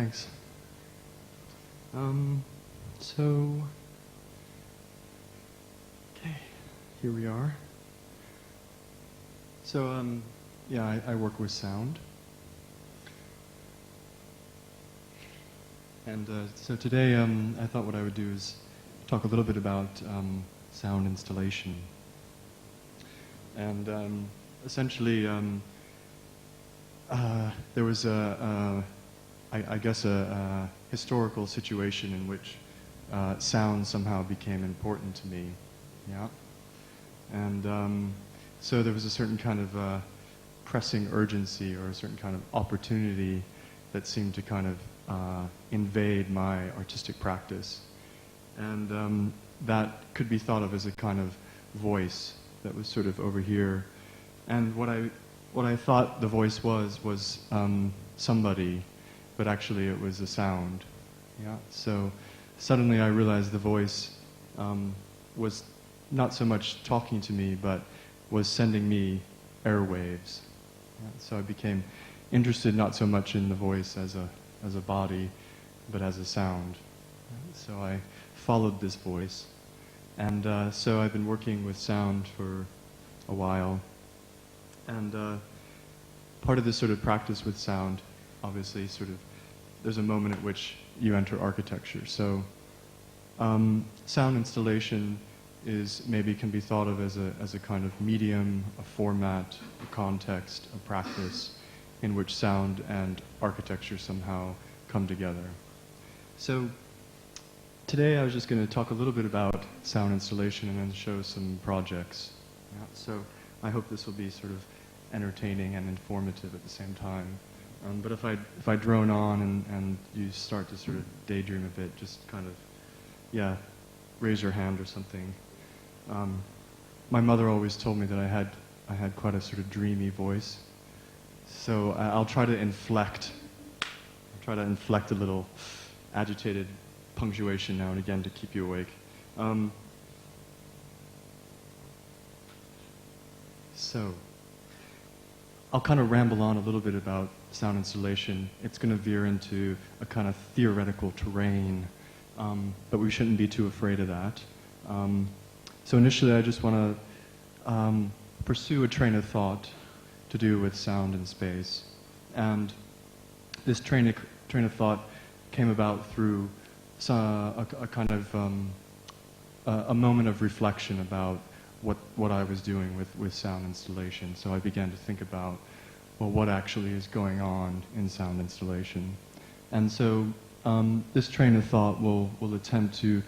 thanks. So, okay, here we are. So, yeah, I work with sound. And so today, I thought what I would do is talk a little bit about sound installation. And essentially, there was I guess a historical situation in which sound somehow became important to me, yeah. And so there was a certain kind of pressing urgency or a certain kind of opportunity that seemed to kind of invade my artistic practice. And that could be thought of as a kind of voice that was sort of over here. And what I thought the voice was somebody, but actually it was a sound. Yeah. So suddenly I realized the voice was not so much talking to me, but was sending me airwaves. Yeah. So I became interested not so much in the voice as a body, but as a sound. So I followed this voice. And so I've been working with sound for a while. And part of this sort of practice with sound, obviously, sort of, there's a moment at which you enter architecture. So sound installation maybe can be thought of as a kind of medium, a format, a context, a practice in which sound and architecture somehow come together. So today I was just going to talk a little bit about sound installation and then show some projects. Yeah, so I hope this will be sort of entertaining and informative at the same time. But if I drone on and you start to sort of daydream a bit, just kind of, yeah, raise your hand or something. My mother always told me that I had quite a sort of dreamy voice. So I'll try to inflect a little agitated punctuation now and again to keep you awake. So I'll kind of ramble on a little bit about sound installation. It's going to veer into a kind of theoretical terrain, but we shouldn't be too afraid of that. So initially I just want to pursue a train of thought to do with sound and space. And this train of thought came about through a kind of a moment of reflection about what I was doing with sound installation. So I began to think about, well, what actually is going on in sound installation. And so this train of thought will attempt to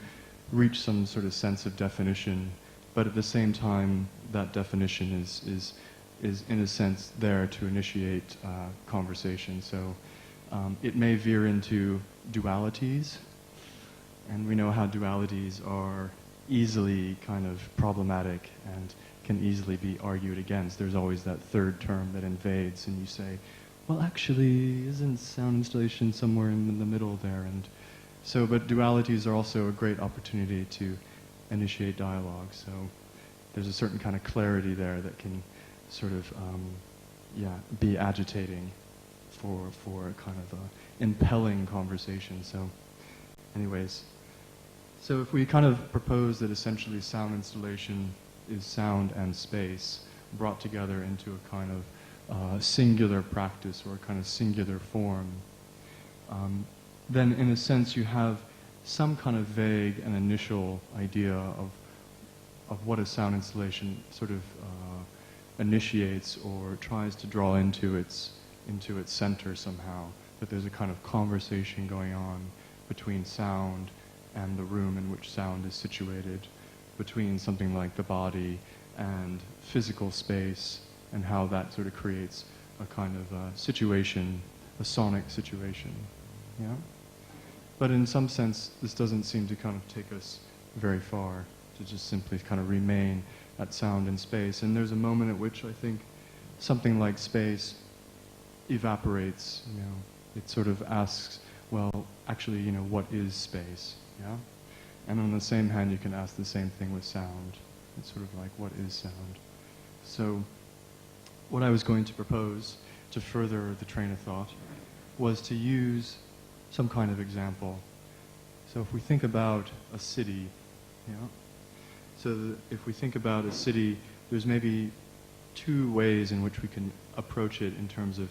reach some sort of sense of definition, but at the same time that definition is in a sense there to initiate conversation. So it may veer into dualities, and we know how dualities are easily kind of problematic and can easily be argued against. There's always that third term that invades, and you say, well, actually, isn't sound installation somewhere in the middle there? And so, but dualities are also a great opportunity to initiate dialogue. So there's a certain kind of clarity there that can sort of, be agitating for a kind of impelling conversation. So anyways, so if we kind of propose that essentially sound installation is sound and space brought together into a kind of singular practice or a kind of singular form, then in a sense you have some kind of vague and initial idea of what a sound installation sort of initiates or tries to draw into its center somehow, that there's a kind of conversation going on between sound and the room in which sound is situated, between something like the body and physical space, and how that sort of creates a kind of situation, a sonic situation. Yeah? But in some sense, this doesn't seem to kind of take us very far, to just simply kind of remain at sound and space. And there's a moment at which I think something like space evaporates, it sort of asks, well, actually, what is space? Yeah? And on the same hand, you can ask the same thing with sound. It's sort of like, what is sound? So what I was going to propose to further the train of thought was to use some kind of example. So if we think about a city, if we think about a city, there's maybe two ways in which we can approach it in terms of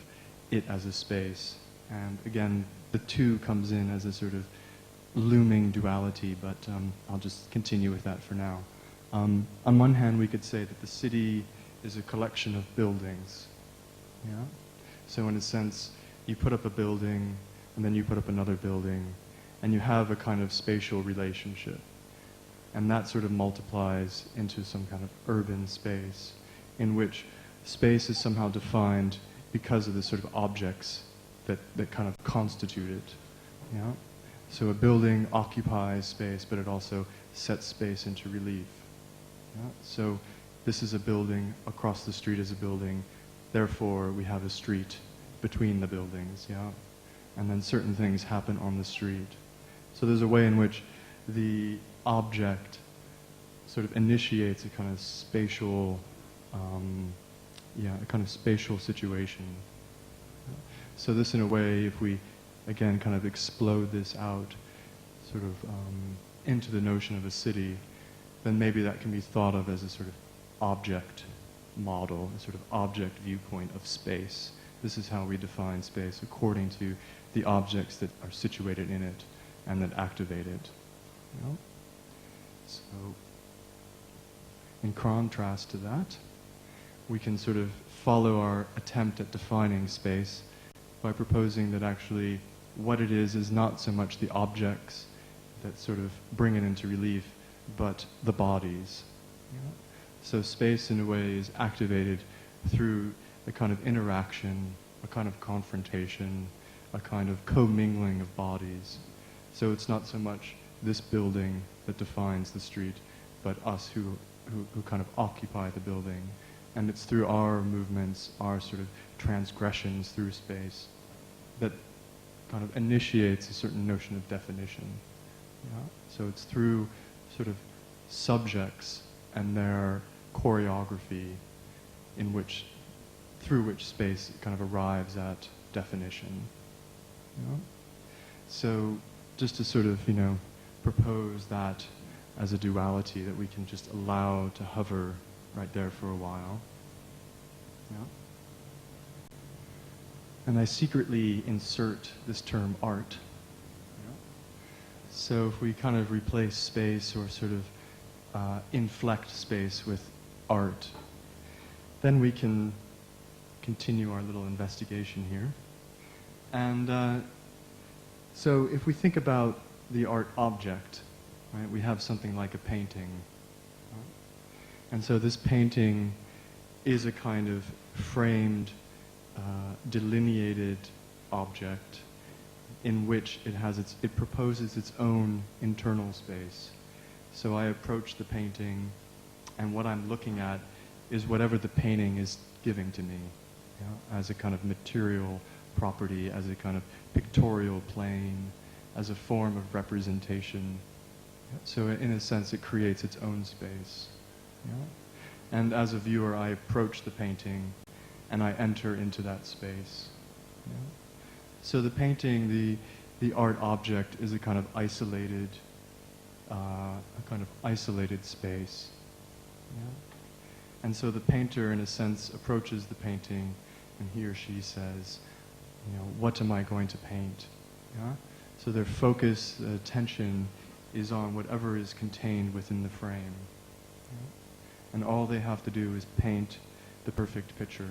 it as a space. And again, the two comes in as a sort of looming duality, but I'll just continue with that for now. On one hand, we could say that the city is a collection of buildings. Yeah? So in a sense, you put up a building, and then you put up another building, and you have a kind of spatial relationship. And that sort of multiplies into some kind of urban space, in which space is somehow defined because of the sort of objects that kind of constitute it. Yeah? So a building occupies space, but it also sets space into relief. Yeah? So this is a building, across the street is a building, therefore we have a street between the buildings. Yeah? And then certain things happen on the street. So there's a way in which the object sort of initiates a kind of spatial, a kind of spatial situation. So this, in a way, if we, again, kind of explode this out sort of into the notion of a city, then maybe that can be thought of as a sort of object model, a sort of object viewpoint of space. This is how we define space according to the objects that are situated in it and that activate it. You know? So, in contrast to that, we can sort of follow our attempt at defining space by proposing that actually what it is not so much the objects that sort of bring it into relief, but the bodies. You know? So space, in a way, is activated through a kind of interaction, a kind of confrontation, a kind of commingling of bodies. So it's not so much this building that defines the street, but us who kind of occupy the building. And it's through our movements, our sort of transgressions through space, that kind of initiates a certain notion of definition. Yeah? So it's through sort of subjects and their choreography through which space kind of arrives at definition. You know? So just to sort of, propose that as a duality that we can just allow to hover right there for a while. Yeah? And I secretly insert this term art. Yeah? So if we kind of replace space or sort of inflect space with art, then we can continue our little investigation here. And so if we think about the art object, right, we have something like a painting. Right? And so this painting is a kind of framed, delineated object in which it proposes its own internal space. So I approach the painting, and what I'm looking at is whatever the painting is giving to me, as a kind of material property, as a kind of pictorial plane, as a form of representation. So in a sense, it creates its own space. And as a viewer, I approach the painting, and I enter into that space. So the painting, the art object, is a kind of isolated space. And so the painter, in a sense, approaches the painting, and he or she says, what am I going to paint? So their focus, attention, is on whatever is contained within the frame. And all they have to do is paint the perfect picture.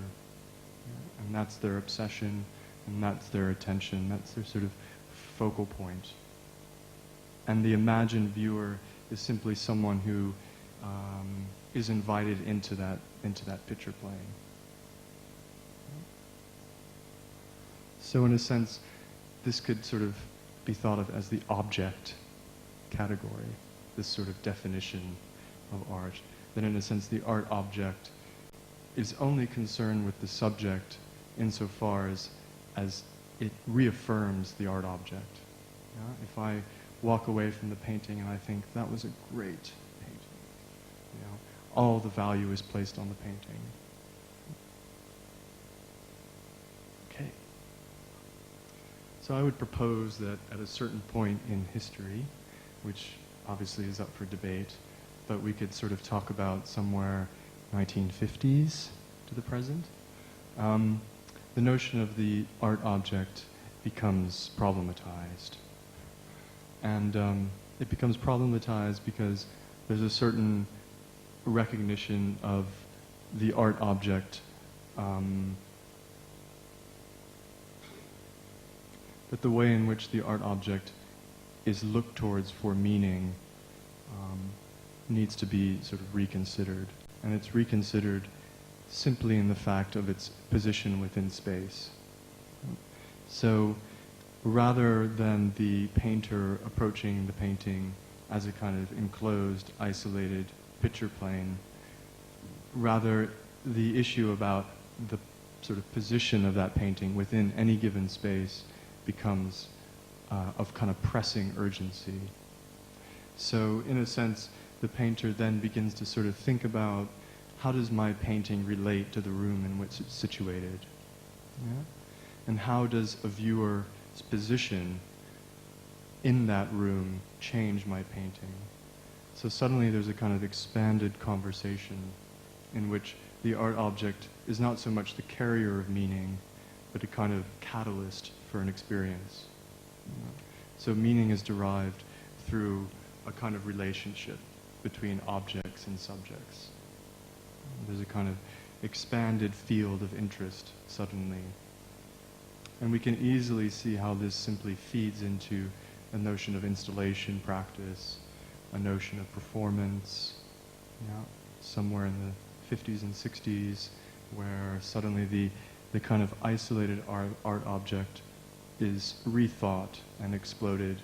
And that's their obsession, and that's their attention, that's their sort of focal point. And the imagined viewer is simply someone who is invited into that picture plane. So in a sense, this could sort of be thought of as the object category, this sort of definition of art. Then in a sense, the art object is only concerned with the subject insofar as it reaffirms the art object. If I walk away from the painting and I think, that was a great painting, all the value is placed on the painting. Okay. So I would propose that at a certain point in history, which obviously is up for debate, but we could sort of talk about somewhere 1950s to the present, the notion of the art object becomes problematized. And it becomes problematized because there's a certain recognition of the art object that the way in which the art object is looked towards for meaning needs to be sort of reconsidered. And it's reconsidered simply in the fact of its position within space. So rather than the painter approaching the painting as a kind of enclosed, isolated picture plane, rather the issue about the sort of position of that painting within any given space becomes of kind of pressing urgency. So in a sense, the painter then begins to sort of think about, how does my painting relate to the room in which it's situated? Yeah? And how does a viewer's position in that room change my painting? So suddenly there's a kind of expanded conversation in which the art object is not so much the carrier of meaning, but a kind of catalyst for an experience. So meaning is derived through a kind of relationship between objects and subjects. There's a kind of expanded field of interest suddenly. And we can easily see how this simply feeds into a notion of installation practice, a notion of performance, somewhere in the 50s and 60s, where suddenly the kind of isolated art object is rethought and exploded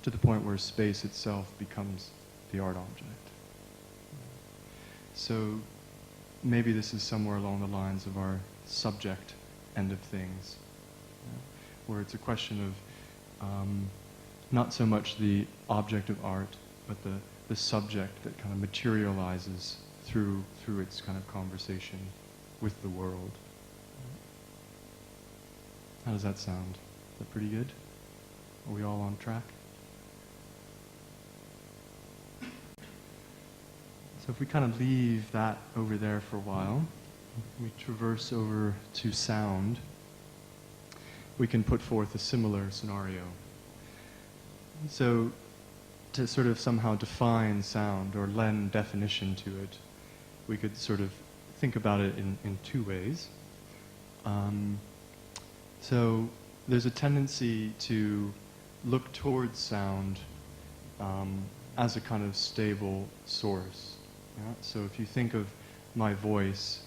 to the point where space itself becomes the art object. So maybe this is somewhere along the lines of our subject end of things, where it's a question of not so much the object of art, but the subject that kind of materializes through its kind of conversation with the world. How does that sound? Is that pretty good? Are we all on track? So if we kind of leave that over there for a while, we traverse over to sound, we can put forth a similar scenario. So to sort of somehow define sound or lend definition to it, we could sort of think about it in two ways. So there's a tendency to look towards sound as a kind of stable source. Yeah? So if you think of my voice,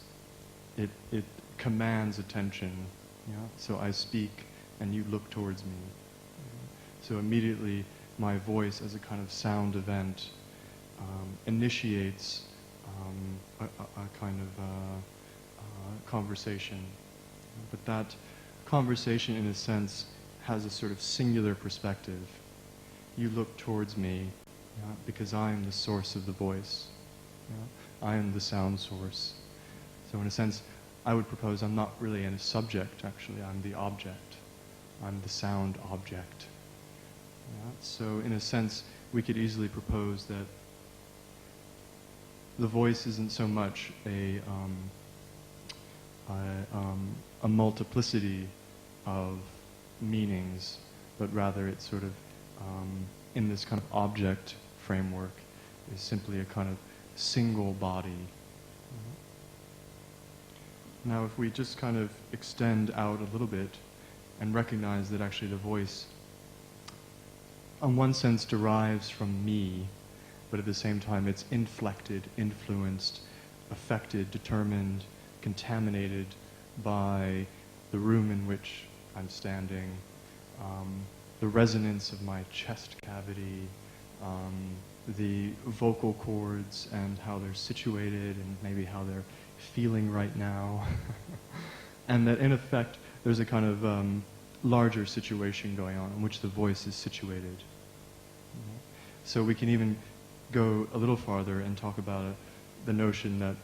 it commands attention. Yeah? So I speak and you look towards me. Yeah? So immediately my voice as a kind of sound event initiates a kind of conversation. But that conversation, in a sense, has a sort of singular perspective. You look towards me because I am the source of the voice. I am the sound source. So in a sense, I would propose I'm not really a subject, actually. I'm the object. I'm the sound object. So in a sense, we could easily propose that the voice isn't so much a multiplicity of meanings, but rather it's sort of, in this kind of object framework, is simply a kind of single body. Now if we just kind of extend out a little bit and recognize that actually the voice, in one sense, derives from me, but at the same time it's inflected, influenced, affected, determined, contaminated by the room in which I'm standing, the resonance of my chest cavity, the vocal cords and how they're situated and maybe how they're feeling right now. And that in effect there's a kind of larger situation going on in which the voice is situated. So we can even go a little farther and talk about the notion that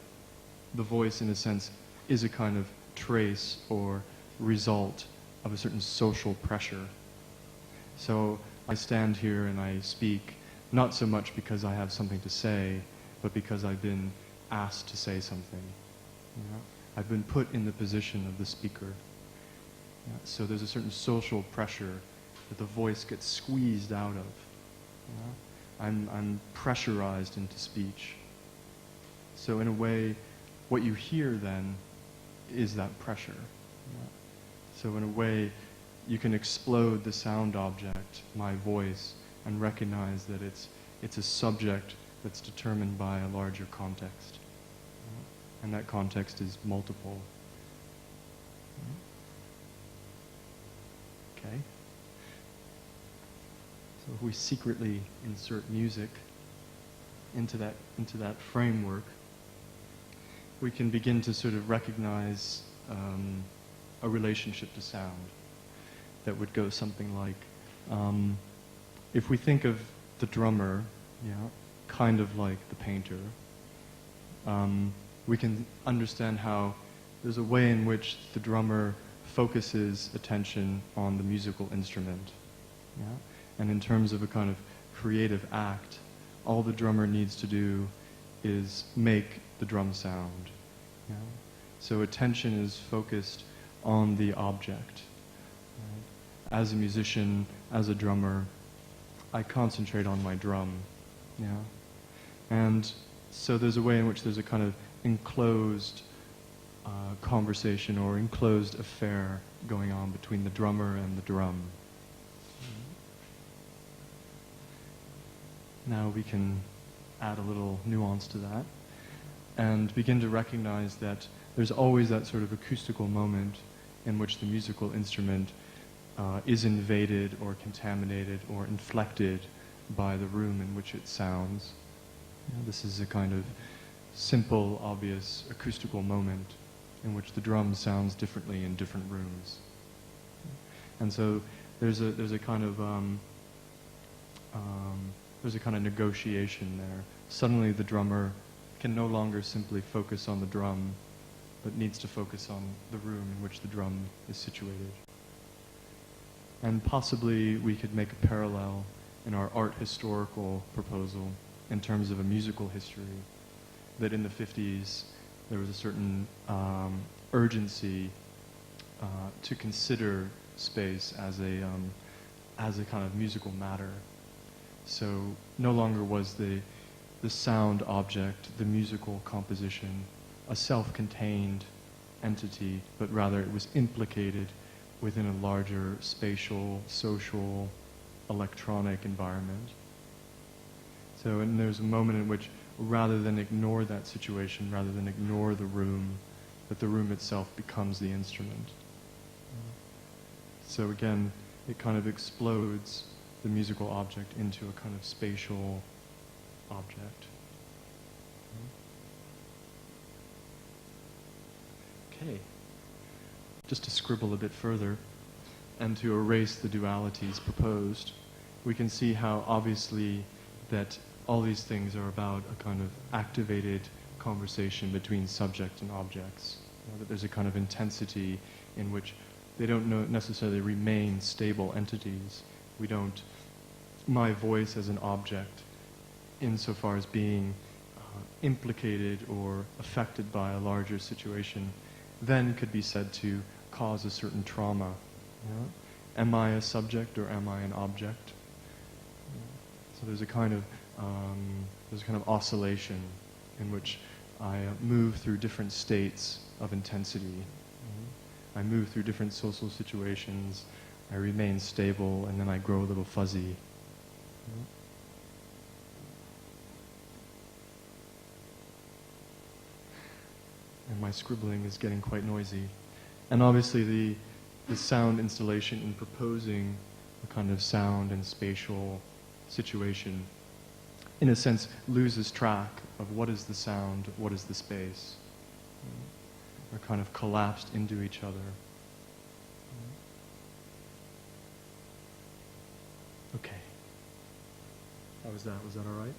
the voice, in a sense, is a kind of trace or result of a certain social pressure. So I stand here and I speak not so much because I have something to say, but because I've been asked to say something. You know? I've been put in the position of the speaker. Yeah, so there's a certain social pressure that the voice gets squeezed out of. You know? I'm pressurized into speech. So in a way, what you hear then is that pressure. Yeah? So in a way, you can explode the sound object, my voice, and recognize that it's a subject that's determined by a larger context. Yeah? And that context is multiple. Yeah? Okay. So if we secretly insert music into that framework, we can begin to sort of recognize a relationship to sound that would go something like, if we think of the drummer, yeah, kind of like the painter, we can understand how there's a way in which the drummer focuses attention on the musical instrument. Yeah? And in terms of a kind of creative act, all the drummer needs to do is make the drum sound. Yeah? So attention is focused on the object. Right? As a musician, as a drummer, I concentrate on my drum. Yeah? And so there's a way in which there's a kind of enclosed conversation or enclosed affair going on between the drummer and the drum. Now we can add a little nuance to that and begin to recognize that there's always that sort of acoustical moment in which the musical instrument is invaded or contaminated or inflected by the room in which it sounds. This is a kind of simple, obvious acoustical moment in which the drum sounds differently in different rooms. And so there's a kind of negotiation there. Suddenly the drummer can no longer simply focus on the drum, but needs to focus on the room in which the drum is situated. And possibly we could make a parallel in our art historical proposal in terms of a musical history, that in the 50s there was a certain urgency to consider space as a kind of musical matter. So no longer was the sound object, the musical composition, a self-contained entity, but rather it was implicated within a larger spatial, social, electronic environment. So and there's a moment in which, rather than ignore that situation, rather than ignore the room, that the room itself becomes the instrument. So again, it kind of explodes the musical object into a kind of spatial object. Okay. Just to scribble a bit further and to erase the dualities proposed, we can see how obviously that all these things are about a kind of activated conversation between subject and objects. You know, that there's a kind of intensity in which they don't necessarily remain stable entities. We don't, my voice as an object, insofar as being implicated or affected by a larger situation, then could be said to cause a certain trauma. You know? Am I a subject or am I an object? So there's a kind of oscillation in which I move through different states of intensity. I move through different social situations, I remain stable, and then I grow a little fuzzy. And my scribbling is getting quite noisy. And obviously the sound installation in proposing a kind of sound and spatial situation, in a sense, loses track of what is the sound, what is the space. They're kind of collapsed into each other. Okay. How was that? Was that all right?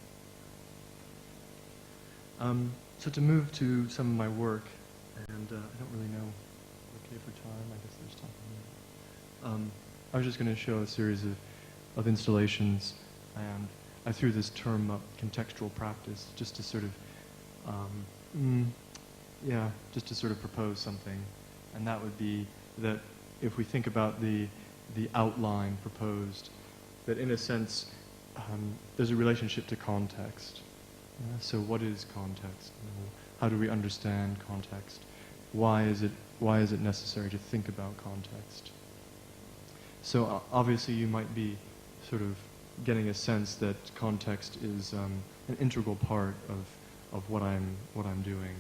So to move to some of my work, and I don't really know, okay for time, I guess there's time. I was just going to show a series of of installations, and I threw this term up, contextual practice, just to sort of, just to sort of propose something, and that would be that if we think about the outline proposed, that in a sense there's a relationship to context. So what is context? How do we understand context? Why is it necessary to think about context? So obviously you might be sort of getting a sense that context is an integral part of what I'm doing,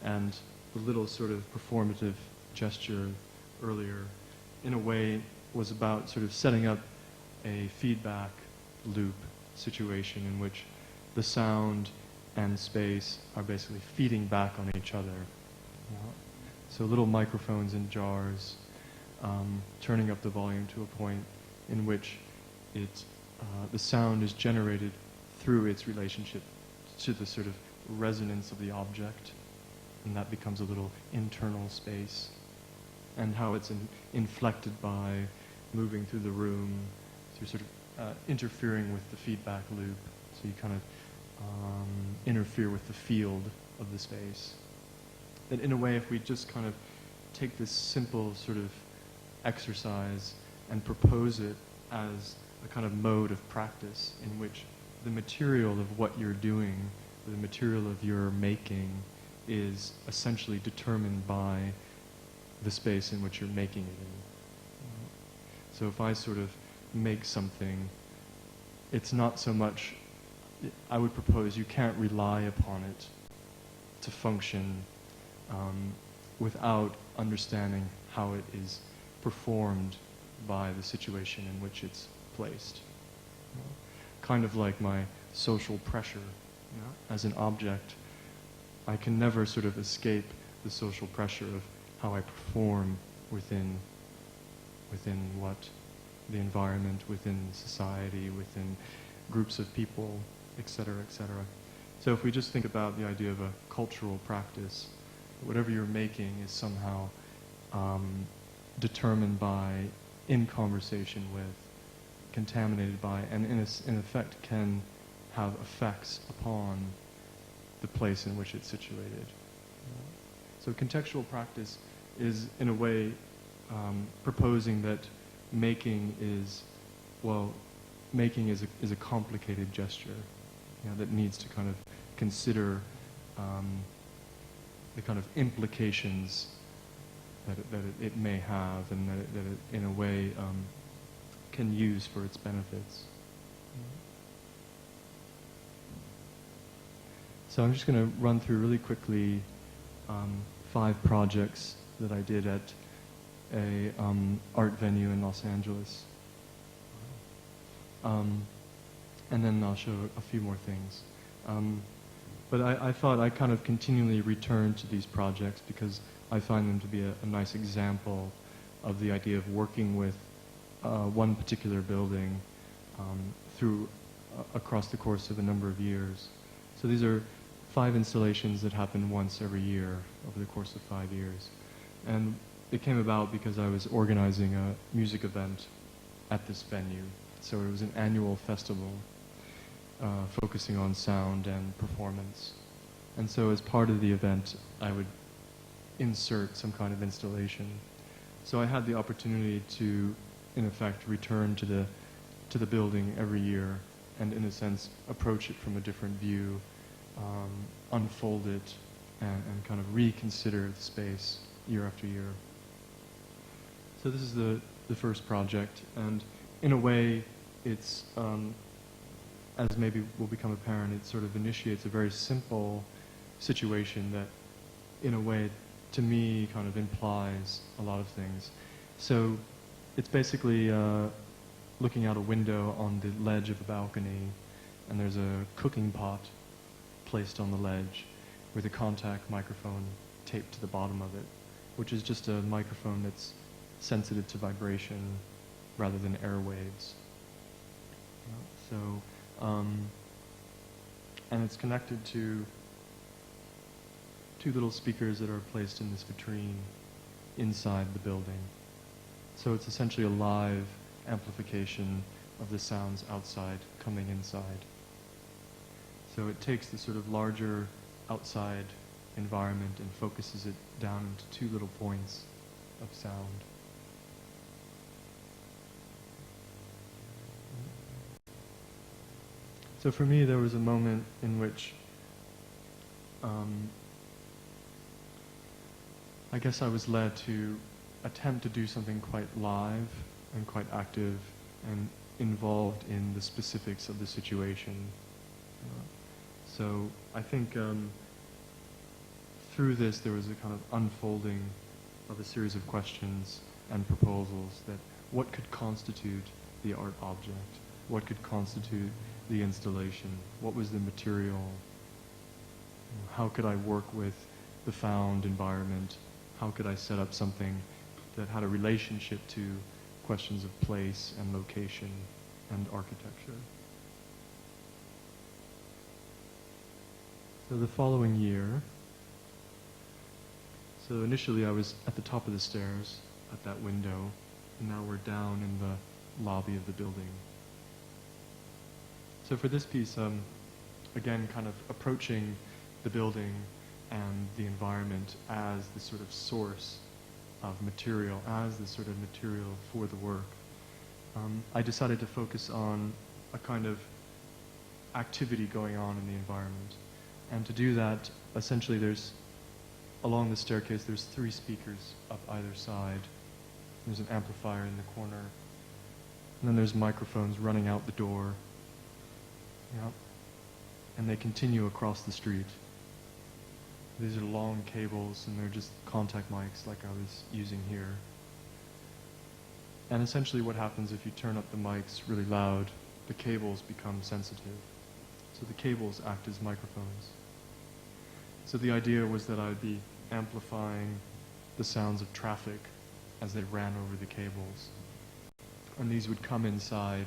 and the little sort of performative gesture earlier, in a way, was about sort of setting up a feedback loop situation in which the sound and space are basically feeding back on each other. So little microphones in jars, turning up the volume to a point in which the sound is generated through its relationship to the sort of resonance of the object, and that becomes a little internal space, and how it's inflected by moving through the room, through sort of interfering with the feedback loop, so you kind of interfere with the field of the space. That in a way, if we just kind of take this simple sort of exercise and propose it as a kind of mode of practice in which the material of what you're doing, the material of your making, is essentially determined by the space in which you're making it in. So if I sort of make something, it's not so much, I would propose you can't rely upon it to function without understanding how it is performed by the situation in which it's placed. Kind of like my social pressure. As an object, I can never sort of escape the social pressure of how I perform within what the environment, within society, within groups of people, etc., etc. So if we just think about the idea of a cultural practice, whatever you're making is somehow determined by, in conversation with, contaminated by, and in effect can have effects upon the place in which it's situated. So contextual practice is, in a way, proposing that making is a complicated gesture, that needs to kind of consider the kind of implications that it may have, and that it in a way can use for its benefits. So I'm just going to run through really quickly 5 projects that I did at a art venue in Los Angeles. And then I'll show a few more things. But I thought I kind of continually return to these projects because I find them to be a nice example of the idea of working with one particular building across the course of a number of years. So these are 5 installations that happen once every year over the course of 5 years. And it came about because I was organizing a music event at this venue. So it was an annual festival focusing on sound and performance. And so as part of the event, I would insert some kind of installation. So I had the opportunity to, in effect, return to the building every year and, in a sense, approach it from a different view, unfold it, and kind of reconsider the space year after year. So this is the first project, and in a way, it's, as maybe will become apparent, it sort of initiates a very simple situation that, in a way, to me, kind of implies a lot of things. So it's basically looking out a window on the ledge of a balcony, and there's a cooking pot placed on the ledge with a contact microphone taped to the bottom of it, which is just a microphone that's sensitive to vibration rather than airwaves. So, and it's connected to 2 little speakers that are placed in this vitrine inside the building. So it's essentially a live amplification of the sounds outside coming inside. So it takes the sort of larger outside environment and focuses it down into two little points of sound. So for me, there was a moment in which I guess I was led to attempt to do something quite live and quite active and involved in the specifics of the situation. So I think through this there was a kind of unfolding of a series of questions and proposals that what could constitute the art object? What could constitute the installation? What was the material? How could I work with the found environment? How could I set up something that had a relationship to questions of place and location and architecture? So the following year, so initially I was at the top of the stairs at that window, and now we're down in the lobby of the building. So for this piece, again, kind of approaching the building and the environment as the sort of source of material, as the sort of material for the work, I decided to focus on a kind of activity going on in the environment. And to do that, essentially along the staircase, there's 3 speakers up either side. There's an amplifier in the corner. And then there's microphones running out the door. Yep. And they continue across the street. These are long cables, and they're just contact mics like I was using here. And essentially what happens if you turn up the mics really loud, the cables become sensitive. So the cables act as microphones. So the idea was that I'd be amplifying the sounds of traffic as they ran over the cables. And these would come inside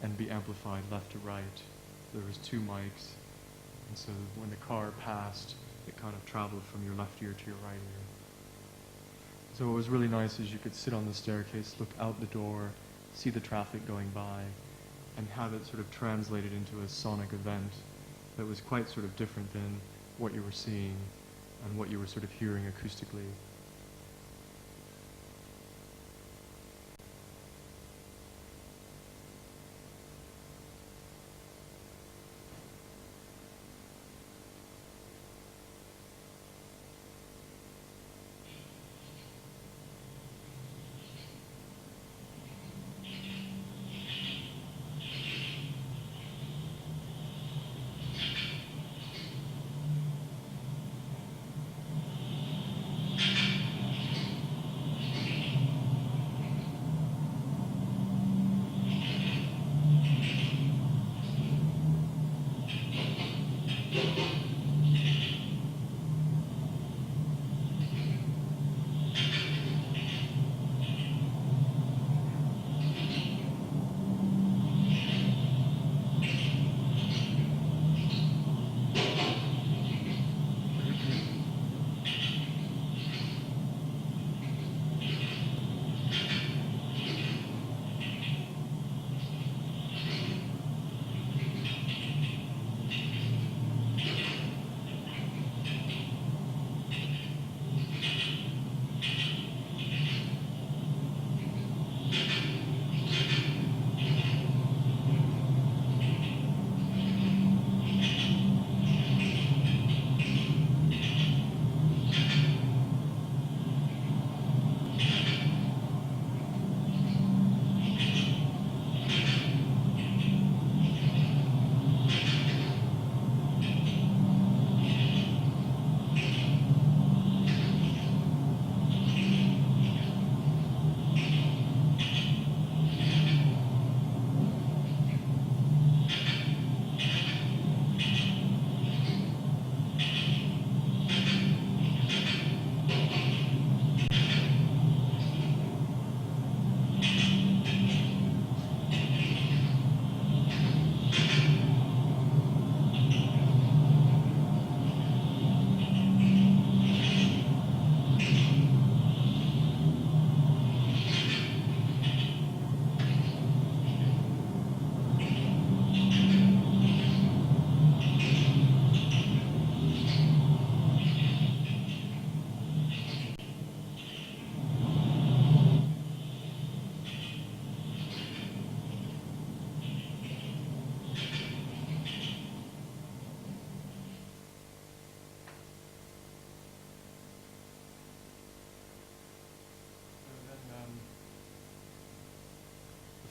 and be amplified left to right. There was 2 mics, and so when the car passed, it kind of traveled from your left ear to your right ear. So what was really nice is you could sit on the staircase, look out the door, see the traffic going by, and have it sort of translated into a sonic event that was quite sort of different than what you were seeing and what you were sort of hearing acoustically.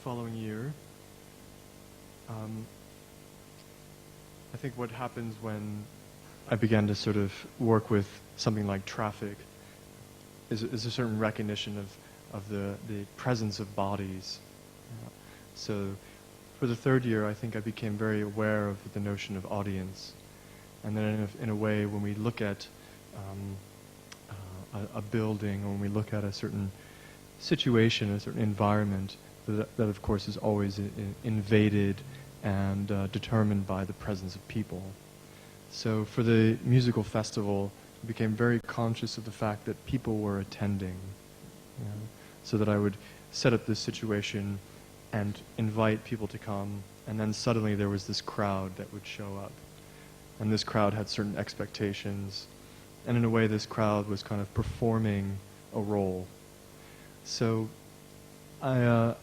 following year, I think what happens when I began to sort of work with something like traffic is a certain recognition of the presence of bodies. So for the third year, I think I became very aware of the notion of audience. And then in a way, when we look at a building, or when we look at a certain situation, a certain environment, that of course is always invaded and determined by the presence of people. So for the musical festival, I became very conscious of the fact that people were attending, so that I would set up this situation and invite people to come, and then suddenly there was this crowd that would show up. And this crowd had certain expectations, and in a way this crowd was kind of performing a role. So I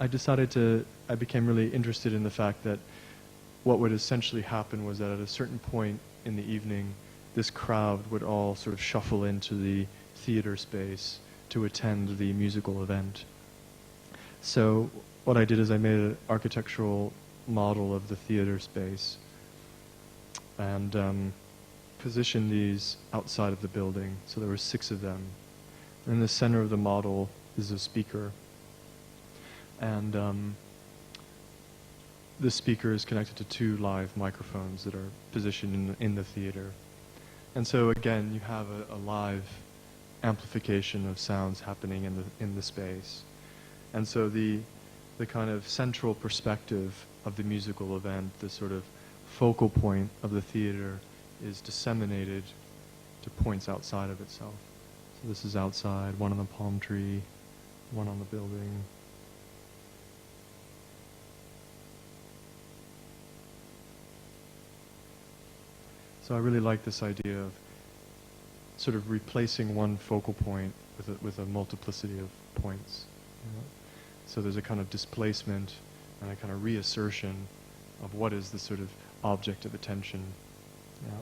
became really interested in the fact that what would essentially happen was that at a certain point in the evening, this crowd would all sort of shuffle into the theater space to attend the musical event. So what I did is I made an architectural model of the theater space and positioned these outside of the building. So there were 6 of them. And in the center of the model is a speaker. And the speaker is connected to 2 live microphones that are positioned in the theater. And so again, you have a live amplification of sounds happening in the space. And so the kind of central perspective of the musical event, the sort of focal point of the theater, is disseminated to points outside of itself. So this is outside, one on the palm tree, one on the building. So I really like this idea of sort of replacing one focal point with a multiplicity of points. So there's a kind of displacement and a kind of reassertion of what is the sort of object of attention.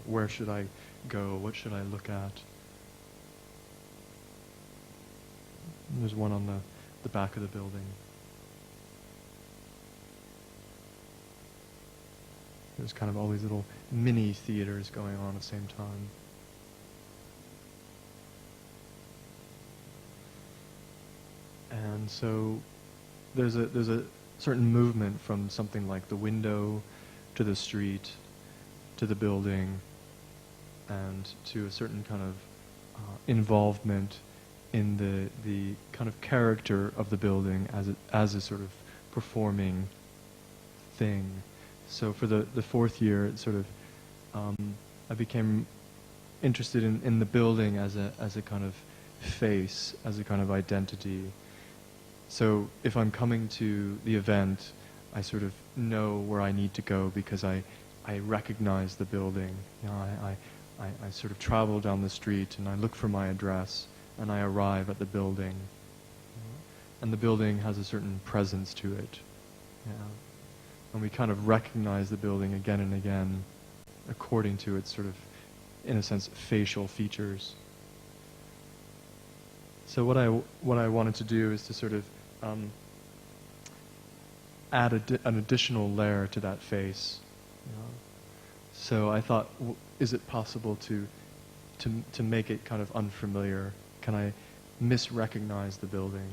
Where should I go? What should I look at? And there's one on the back of the building. There's kind of all these little mini theaters going on at the same time. And so there's a certain movement from something like the window to the street to the building and to a certain kind of involvement in the kind of character of the building as a sort of performing thing. So for the 4th year, it sort of I became interested in the building as a kind of face, as a kind of identity. So if I'm coming to the event, I sort of know where I need to go because I recognize the building. I sort of travel down the street and I look for my address and I arrive at the building. And the building has a certain presence to it. And we kind of recognize the building again and again according to its sort of, in a sense, facial features. So what I wanted to do is to sort of add an additional layer to that face. So I thought, is it possible to make it kind of unfamiliar? Can I misrecognize the building?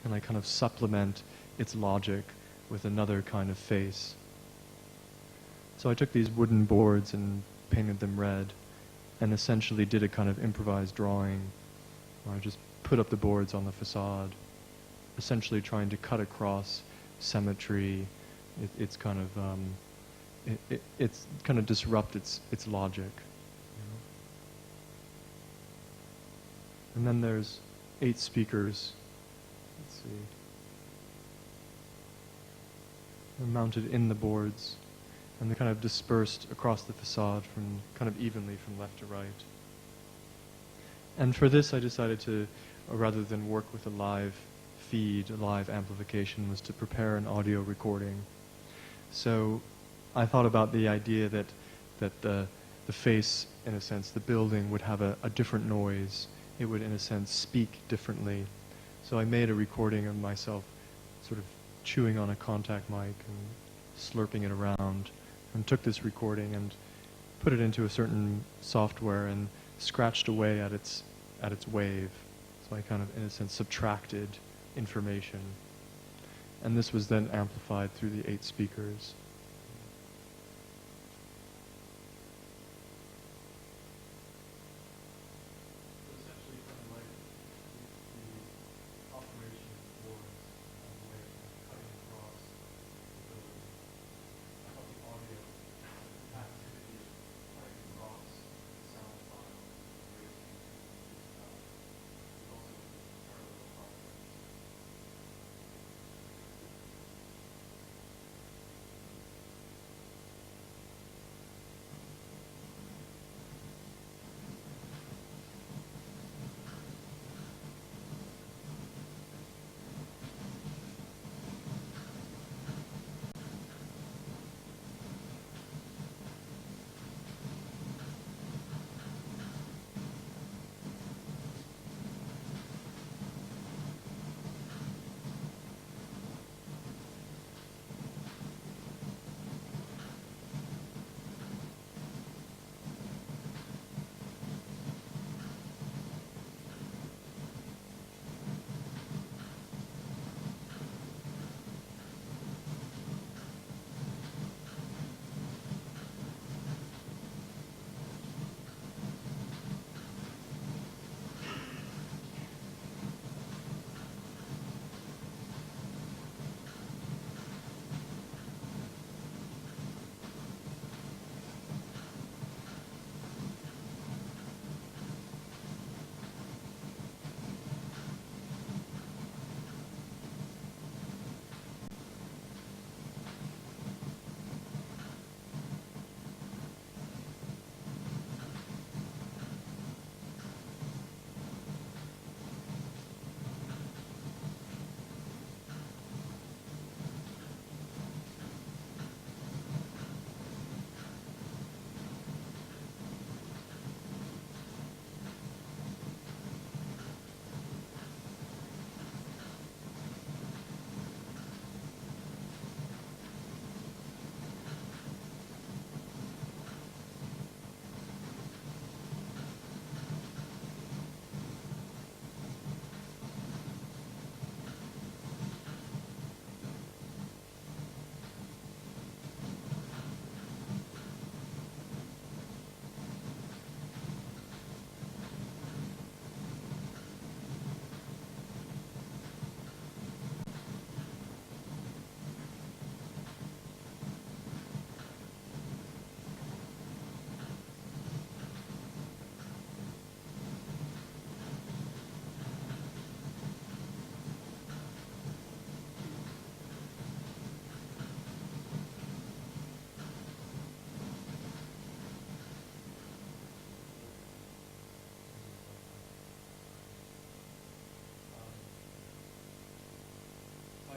Can I kind of supplement its logic with another kind of face? So I took these wooden boards and painted them red and essentially did a kind of improvised drawing where I just put up the boards on the facade, essentially trying to cut across symmetry. It's kind of it's kind of disrupt its logic. And then there's 8 speakers. Let's see. They're mounted in the boards, and they're kind of dispersed across the facade from kind of evenly from left to right. And for this, I decided to, rather than work with a live feed, a live amplification, was to prepare an audio recording. So I thought about the idea that the face, in a sense, the building would have a different noise. It would, in a sense, speak differently. So I made a recording of myself sort of chewing on a contact mic and slurping it around, and took this recording and put it into a certain software and scratched away at its wave. So I kind of, in a sense, subtracted information. And this was then amplified through the 8 speakers.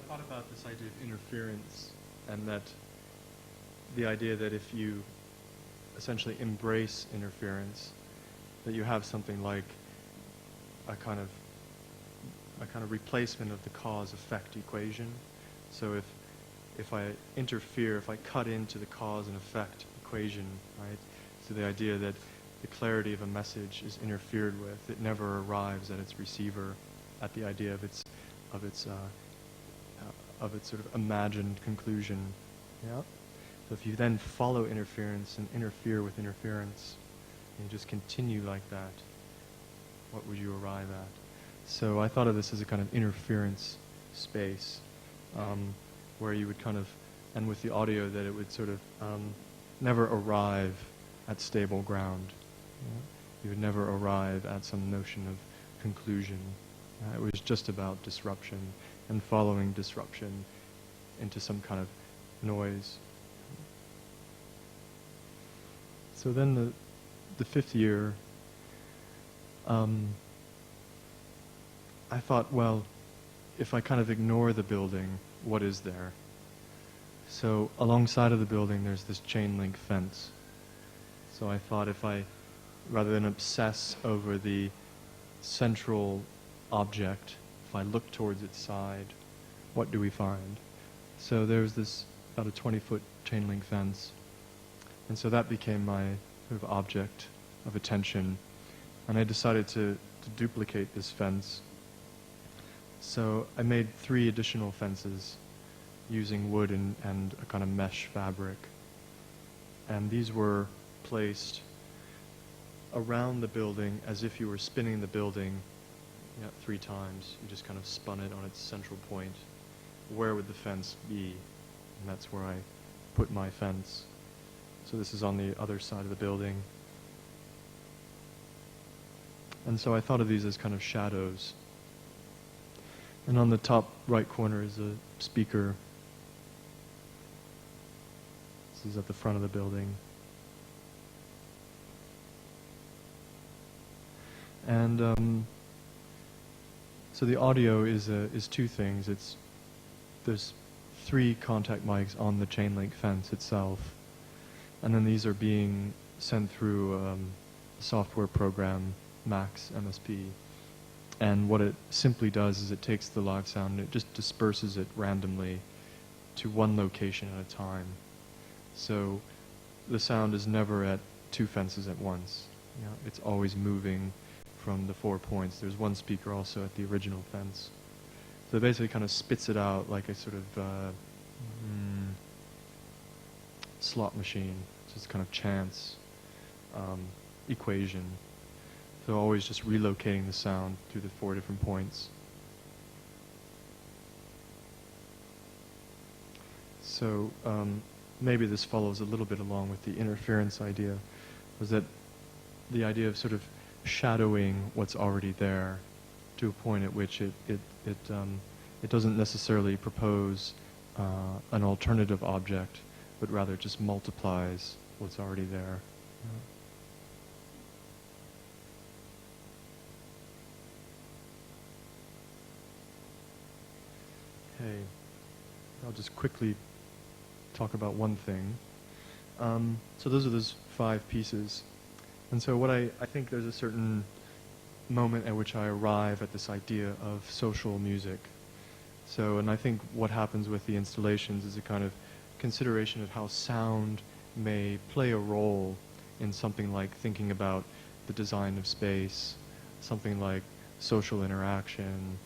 Thought about this idea of interference, and that the idea that if you essentially embrace interference, that you have something like a kind of replacement of the cause-effect equation. So if I interfere, if I cut into the cause and effect equation, right? So the idea that the clarity of a message is interfered with, it never arrives at its receiver, at the idea of its sort of imagined conclusion. Yeah. So if you then follow interference and interfere with interference, and you just continue like that, what would you arrive at? So I thought of this as a kind of interference space, where you would kind of, and with the audio, that it would sort of never arrive at stable ground. Yeah? You would never arrive at some notion of conclusion. It was just about disruption and following disruption into some kind of noise. So then the 5th year, I thought, well, if I kind of ignore the building, what is there? So alongside of the building, there's this chain link fence. So I thought, if I, rather than obsess over the central object, if I look towards its side, what do we find? So there's this about a 20-foot chain link fence. And so that became my sort of object of attention. And I decided to duplicate this fence. So I made 3 additional fences using wood and a kind of mesh fabric. And these were placed around the building as if you were spinning the building 3 times. You just kind of spun it on its central point. Where would the fence be? And that's where I put my fence. So this is on the other side of the building. And so I thought of these as kind of shadows. And on the top right corner is a speaker. This is at the front of the building. And so the audio is 2 things. There's 3 contact mics on the chain link fence itself, and then these are being sent through a software program, Max MSP. And what it simply does is it takes the live sound and it just disperses it randomly to one location at a time. So the sound is never at 2 fences at once. It's always moving from the 4 points. There's 1 speaker also at the original fence. So it basically kind of spits it out like a sort of slot machine, just kind of chance equation. So always just relocating the sound through the 4 different points. So maybe this follows a little bit along with the interference idea, was that the idea of sort of shadowing what's already there to a point at which it doesn't necessarily propose an alternative object, but rather just multiplies what's already there. Okay, I'll just quickly talk about one thing. So those are those 5 pieces. And so what I think there's a certain moment at which I arrive at this idea of social music. So, and I think what happens with the installations is a kind of consideration of how sound may play a role in something like thinking about the design of space, something like social interaction,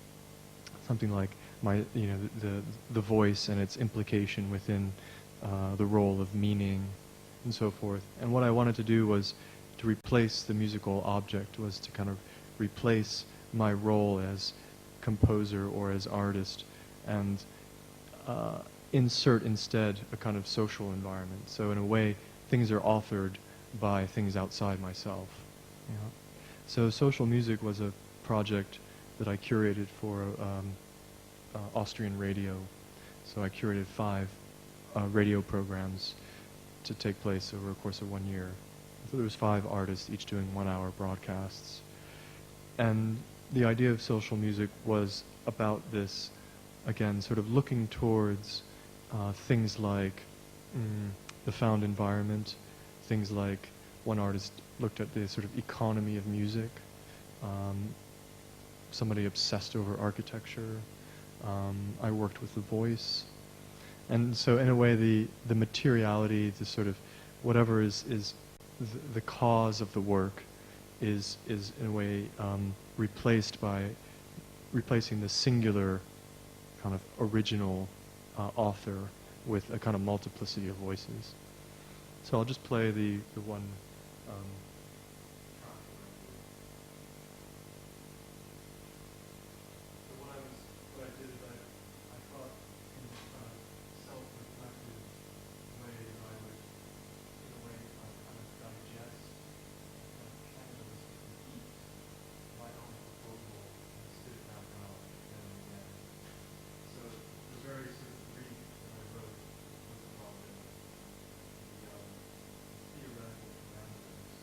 something like the voice and its implication within the role of meaning and so forth. And what I wanted to do was to replace the musical object, was to kind of replace my role as composer or as artist and insert instead a kind of social environment. So in a way, things are authored by things outside myself. So social music was a project that I curated for Austrian radio. So I curated 5 radio programs to take place over a course of 1 year. So there was 5 artists, each doing 1-hour broadcasts. And the idea of social music was about this, again, sort of looking towards things like the found environment, things like one artist looked at the sort of economy of music, somebody obsessed over architecture, I worked with the voice. And so in a way the materiality, the sort of whatever is the cause of the work is in a way replaced by replacing the singular kind of original author with a kind of multiplicity of voices. So I'll just play the one. What I did is I thought in this kind of self-reflective way that I would, in a way, kind of digest, canvas, repeat my own proposal and spit it back out again and again. So the very sort of brief that I wrote was about the theoretical parameters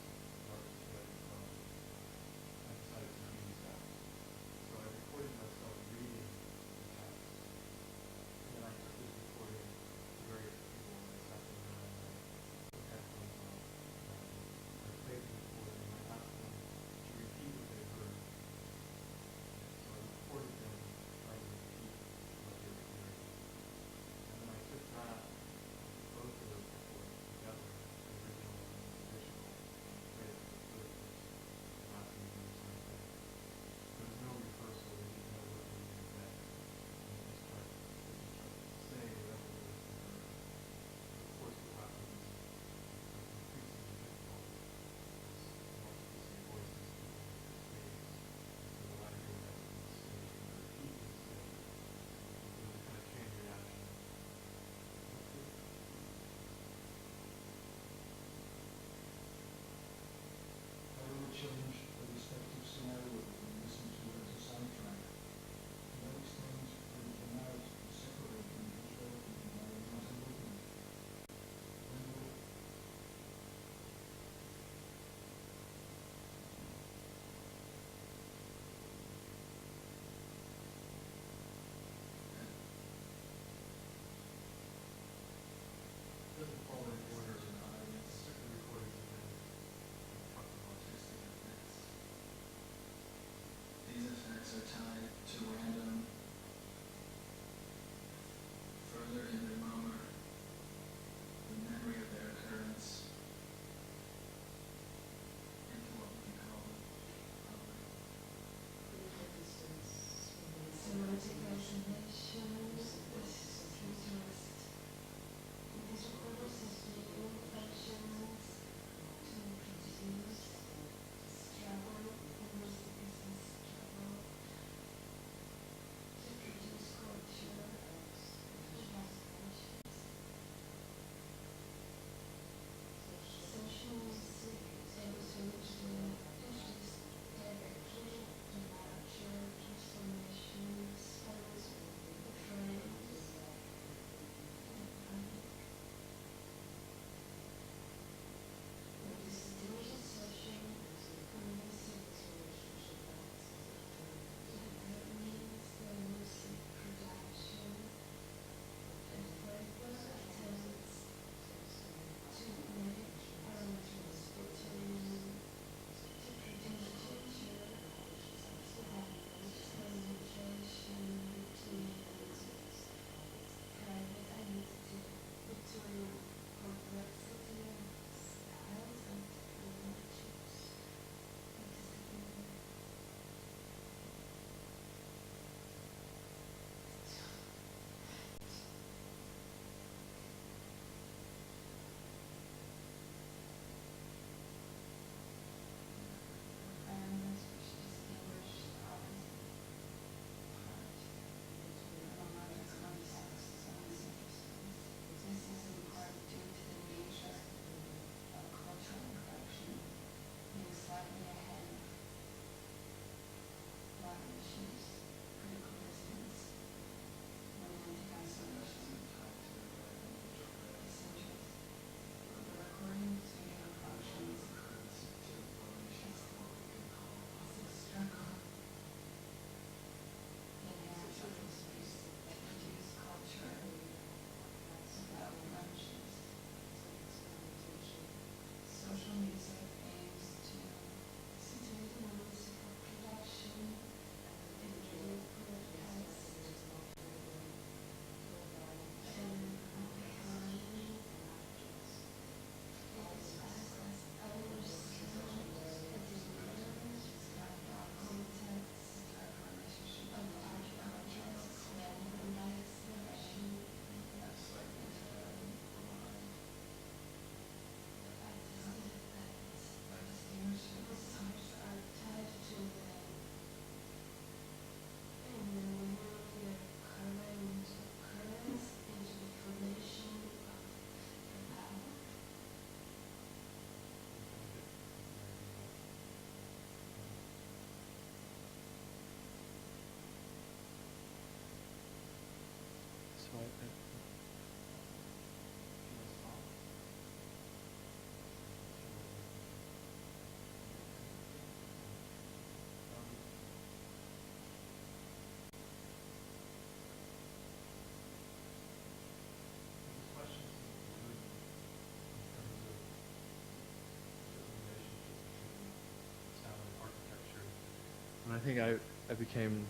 I think I became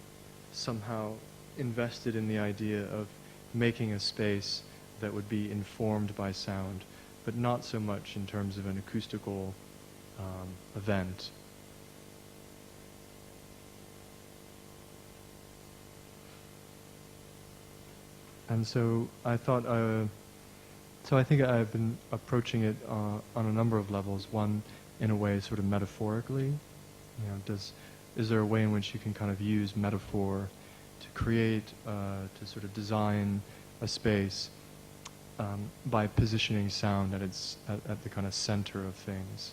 somehow invested in the idea of making a space that would be informed by sound, but not so much in terms of an acoustical event. And so I thought, so I think I've been approaching it on a number of levels. One, in a way, sort of metaphorically. You know, is there a way in which you can kind of use metaphor to create, to sort of design a space by positioning sound at the kind of center of things?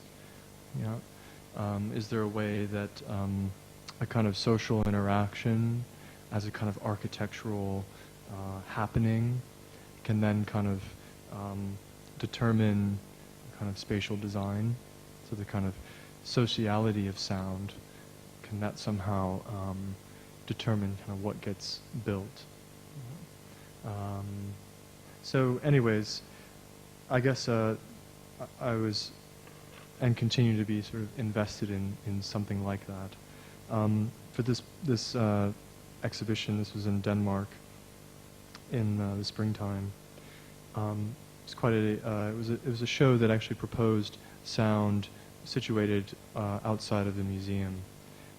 You know, is there a way that a kind of social interaction as a kind of architectural happening can then kind of determine kind of spatial design? So the kind of sociality of sound, can that somehow determine kind of what gets built? So anyways, I guess I was and continue to be sort of invested in something like that. For this exhibition, this was in Denmark in the springtime. It was quite it was a show that actually proposed sound situated outside of the museum.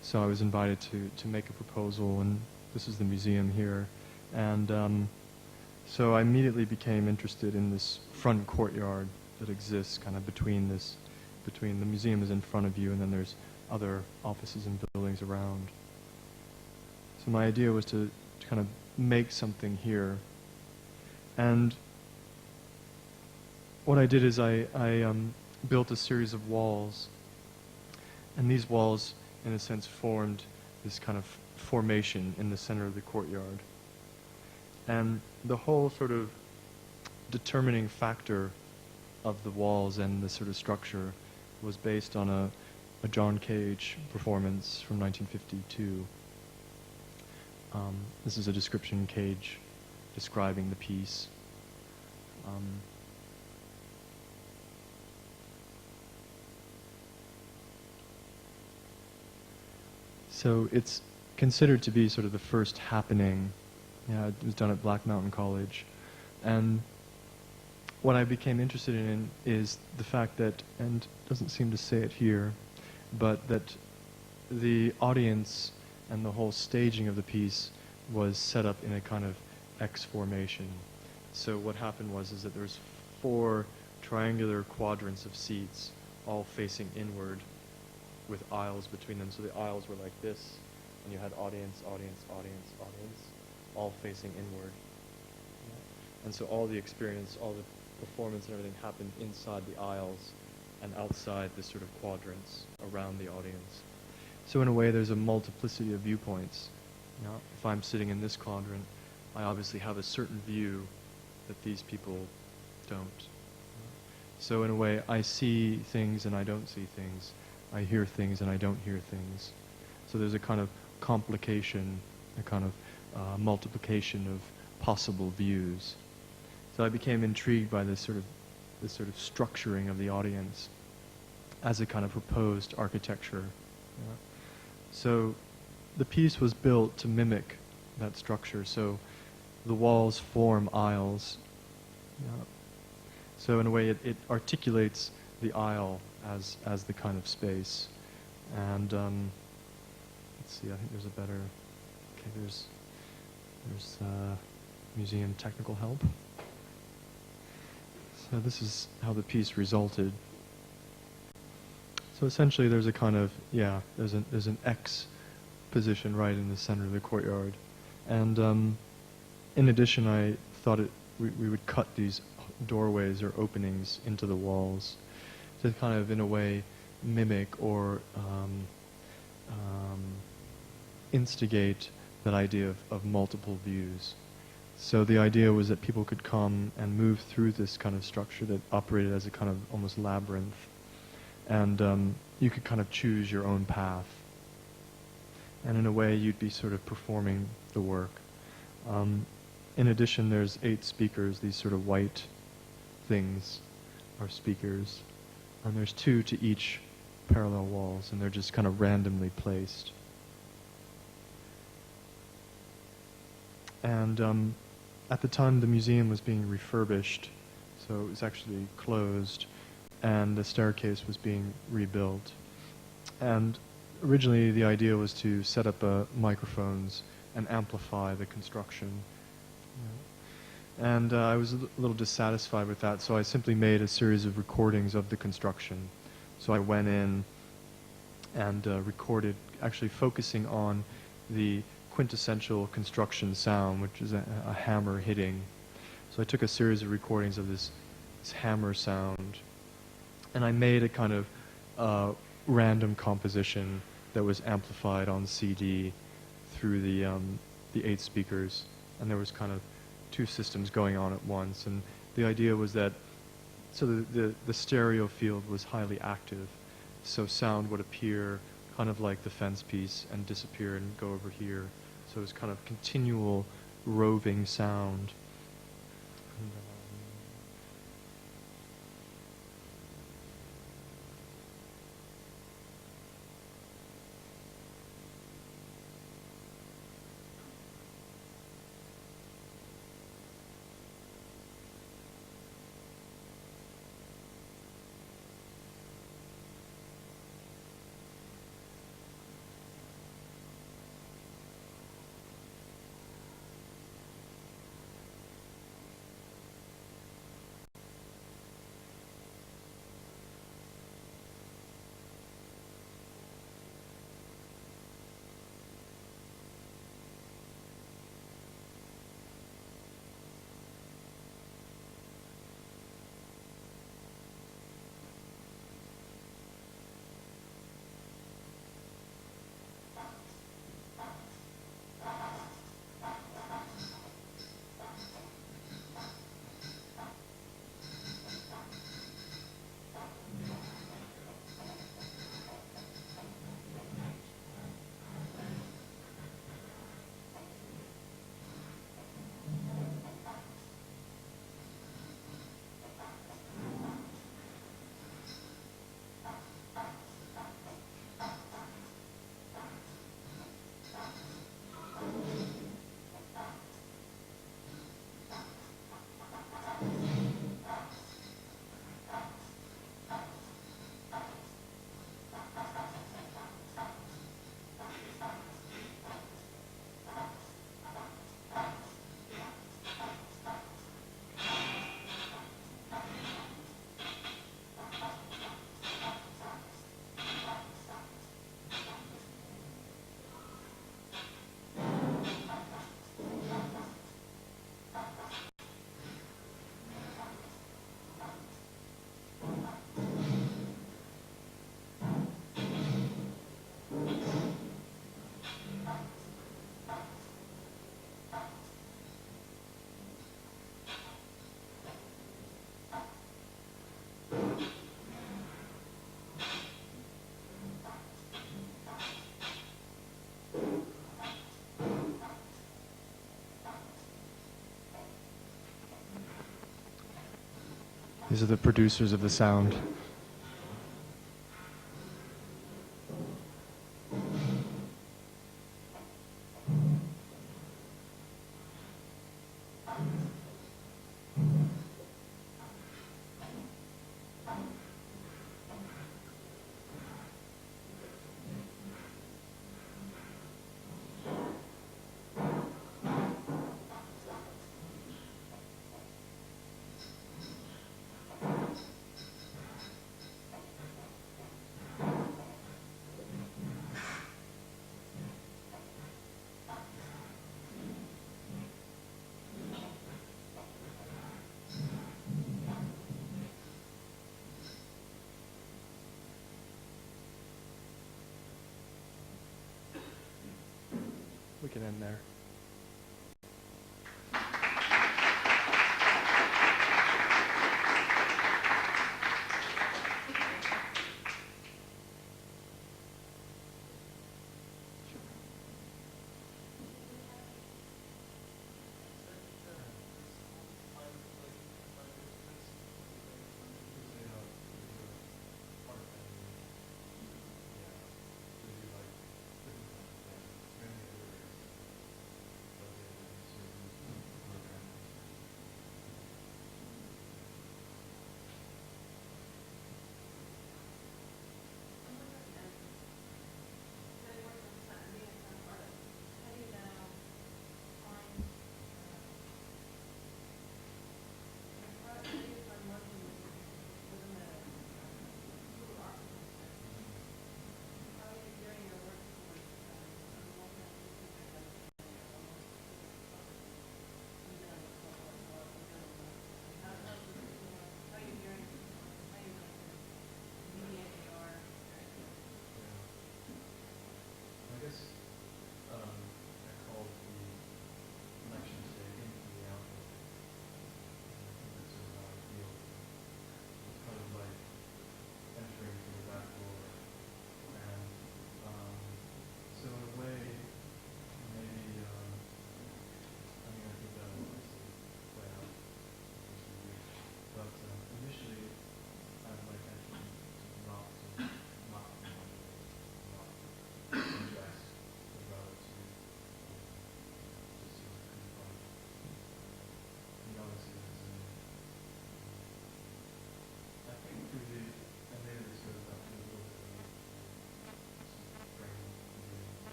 So I was invited to make a proposal, and this is the museum here. And so I immediately became interested in this front courtyard that exists kind of between the museum is in front of you, and then there's other offices and buildings around. So my idea was to kind of make something here. And what I did is I built a series of walls, and these walls, in a sense, formed this kind of formation in the center of the courtyard. And the whole sort of determining factor of the walls and the sort of structure was based on a John Cage performance from 1952. This is a description Cage describing the piece. So it's considered to be sort of the first happening. Yeah, it was done at Black Mountain College. And what I became interested in is the fact that, and it doesn't seem to say it here, but that the audience and the whole staging of the piece was set up in a kind of X formation. So what happened was is that there was 4 triangular quadrants of seats, all facing inward, with aisles between them. So the aisles were like this, and you had audience, audience, audience, audience, all facing inward. And so all the experience, all the performance and everything happened inside the aisles and outside the sort of quadrants around the audience. So in a way, there's a multiplicity of viewpoints. You know, if I'm sitting in this quadrant, I obviously have a certain view that these people don't. So in a way, I see things and I don't see things. I hear things and I don't hear things. So there's a kind of complication, a kind of multiplication of possible views. So I became intrigued by this sort of structuring of the audience as a kind of proposed architecture. Yeah. So the piece was built to mimic that structure. So the walls form aisles. Yeah. So in a way, it articulates the aisle as the kind of space. And let's see, I think there's a better, okay, there's museum technical help. So this is how the piece resulted. So essentially there's a kind of, yeah, there's an X position right in the center of the courtyard. And in addition, I thought we would cut these doorways or openings into the walls to kind of, in a way, mimic or instigate that idea of multiple views. So the idea was that people could come and move through this kind of structure that operated as a kind of almost labyrinth. And you could kind of choose your own path. And in a way, you'd be sort of performing the work. In addition, there's 8 speakers. These sort of white things are speakers. And there's 2 to each parallel walls, and they're just kind of randomly placed. And at the time, the museum was being refurbished, so it was actually closed, and the staircase was being rebuilt. And originally, the idea was to set up microphones and amplify the construction. And I was a little dissatisfied with that, so I simply made a series of recordings of the construction. So I went in and recorded, actually focusing on the quintessential construction sound, which is a hammer hitting. So I took a series of recordings of this hammer sound, and I made a kind of random composition that was amplified on CD through the 8 speakers, and there was kind of 2 systems going on at once. And the idea was that so the stereo field was highly active, so sound would appear kind of like the fence piece and disappear and go over here. So it was kind of continual roving sound. And, these are the producers of the sound. We can end there.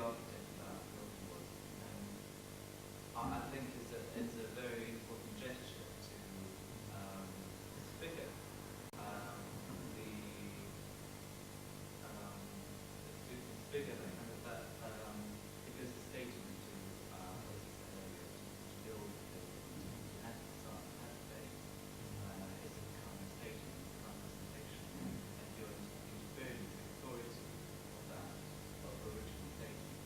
architect about what he was. And I think it's a very important gesture to disfigure disfigure them, and because the statement to, as you said earlier, to build a building, has design, has faith, is a kind of statement, a kind of presentation, and you're interfering with the authority of that, of the original statement.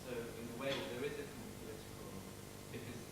So in a way, there is a kind of political, because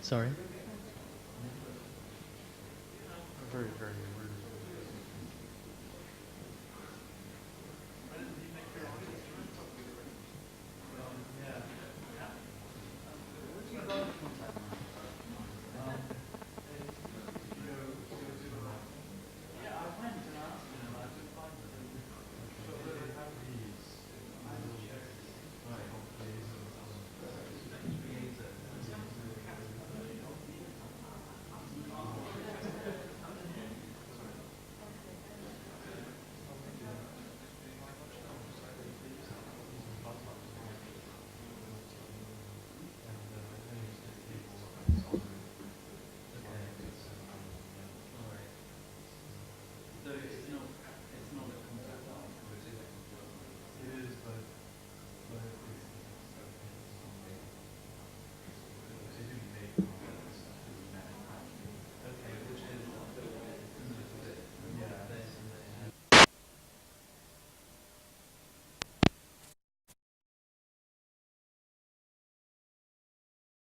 Sorry. Very, very rude. Yeah.